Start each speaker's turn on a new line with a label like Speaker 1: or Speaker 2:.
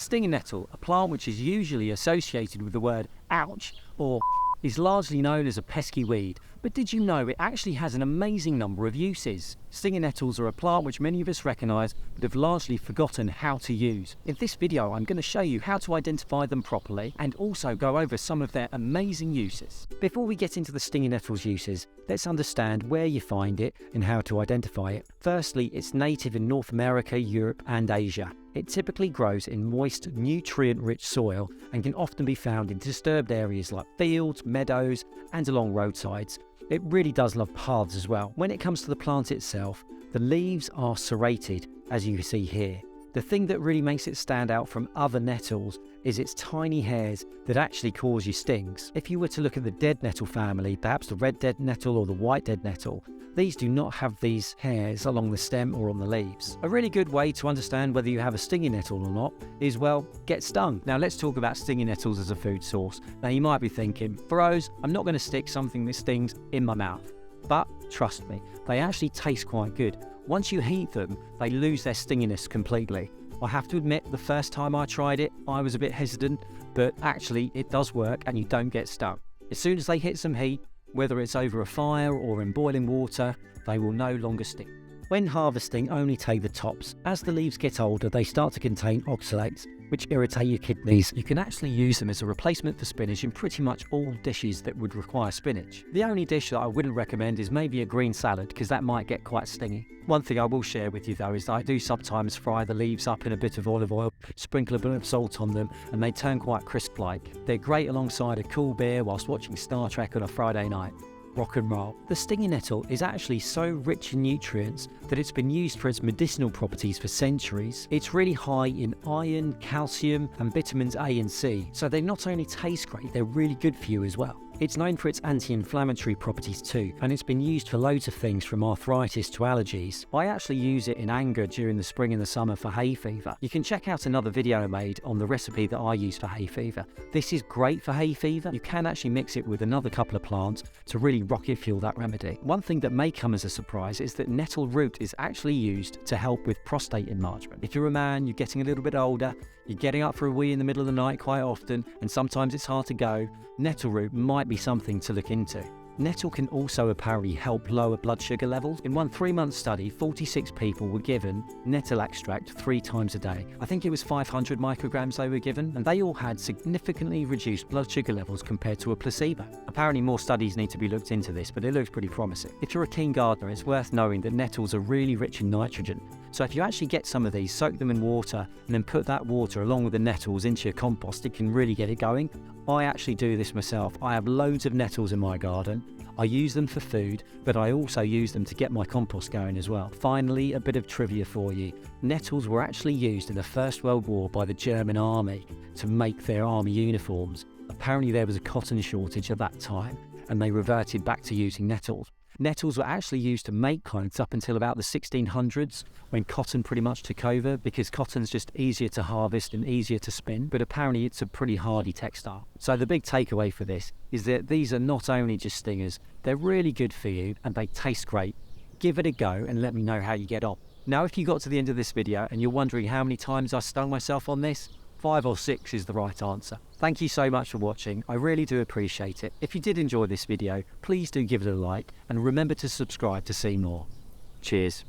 Speaker 1: stinging nettle, a plant which is usually associated with the word ouch or is largely known as a pesky weed, but did you know it actually has an amazing number of uses? Stinging nettles are a plant which many of us recognise but have largely forgotten how to use. In this video I'm going to show you how to identify them properly and also go over some of their amazing uses. Before we get into the stinging nettle's uses, let's understand where you find it and how to identify it. Firstly, it's native in North America, Europe and Asia. It typically grows in moist, nutrient-rich soil and can often be found in disturbed areas like fields, meadows and along roadsides. It really does love paths as well. When it comes to the plant itself, the leaves are serrated, as you can see here. The thing that really makes it stand out from other nettles is its tiny hairs that actually cause you stings. If you were to look at the dead nettle family, perhaps the red dead nettle or the white dead nettle, these do not have these hairs along the stem or on the leaves. A really good way to understand whether you have a stinging nettle or not is, well, get stung. Now let's talk about stinging nettles as a food source. Now you might be thinking, bros, I'm not going to stick something that stings in my mouth. But trust me, they actually taste quite good. Once you heat them, they lose their stinginess completely. I have to admit, the first time I tried it, I was a bit hesitant, but actually it does work and you don't get stung. As soon as they hit some heat, whether it's over a fire or in boiling water, they will no longer sting. When harvesting, only take the tops. As the leaves get older, they start to contain oxalates, which irritate your kidneys. You can actually use them as a replacement for spinach in pretty much all dishes that would require spinach. The only dish that I wouldn't recommend is maybe a green salad, because that might get quite stingy. One thing I will share with you though is that I do sometimes fry the leaves up in a bit of olive oil, sprinkle a bit of salt on them, and they turn quite crisp-like. They're great alongside a cool beer whilst watching Star Trek on a Friday night. Rock and roll. The stinging nettle is actually so rich in nutrients that it's been used for its medicinal properties for centuries. It's really high in iron, calcium and vitamins A and C, so they not only taste great, they're really good for you as well. It's known for its anti-inflammatory properties too, and it's been used for loads of things from arthritis to allergies. I actually use it in anger during the spring and the summer for hay fever. You can check out another video I made on the recipe that I use for hay fever. This is great for hay fever. You can actually mix it with another couple of plants to really rocket fuel that remedy. One thing that may come as a surprise is that nettle root is actually used to help with prostate enlargement. If you're a man, you're getting a little bit older, you're getting up for a wee in the middle of the night quite often, and sometimes it's hard to go, nettle root might be something to look into. Nettle can also apparently help lower blood sugar levels. In one 3-month study, 46 people were given nettle extract 3 times a day. I think it was 500 micrograms they were given, and they all had significantly reduced blood sugar levels compared to a placebo. Apparently more studies need to be looked into this, but it looks pretty promising. If you're a keen gardener, it's worth knowing that nettles are really rich in nitrogen. So if you actually get some of these, soak them in water, and then put that water along with the nettles into your compost, it can really get it going. I actually do this myself. I have loads of nettles in my garden. I use them for food, but I also use them to get my compost going as well. Finally, a bit of trivia for you. Nettles were actually used in the First World War by the German army to make their army uniforms. Apparently there was a cotton shortage at that time, and they reverted back to using nettles. Nettles were actually used to make clothes up until about the 1600s, when cotton pretty much took over, because cotton's just easier to harvest and easier to spin, but apparently it's a pretty hardy textile. So the big takeaway for this is that these are not only just stingers, they're really good for you and they taste great. Give it a go and let me know how you get on. Now if you got to the end of this video and you're wondering how many times I stung myself on this, 5 or 6 is the right answer. Thank you so much for watching, I really do appreciate it. If you did enjoy this video, please do give it a like and remember to subscribe to see more. Cheers.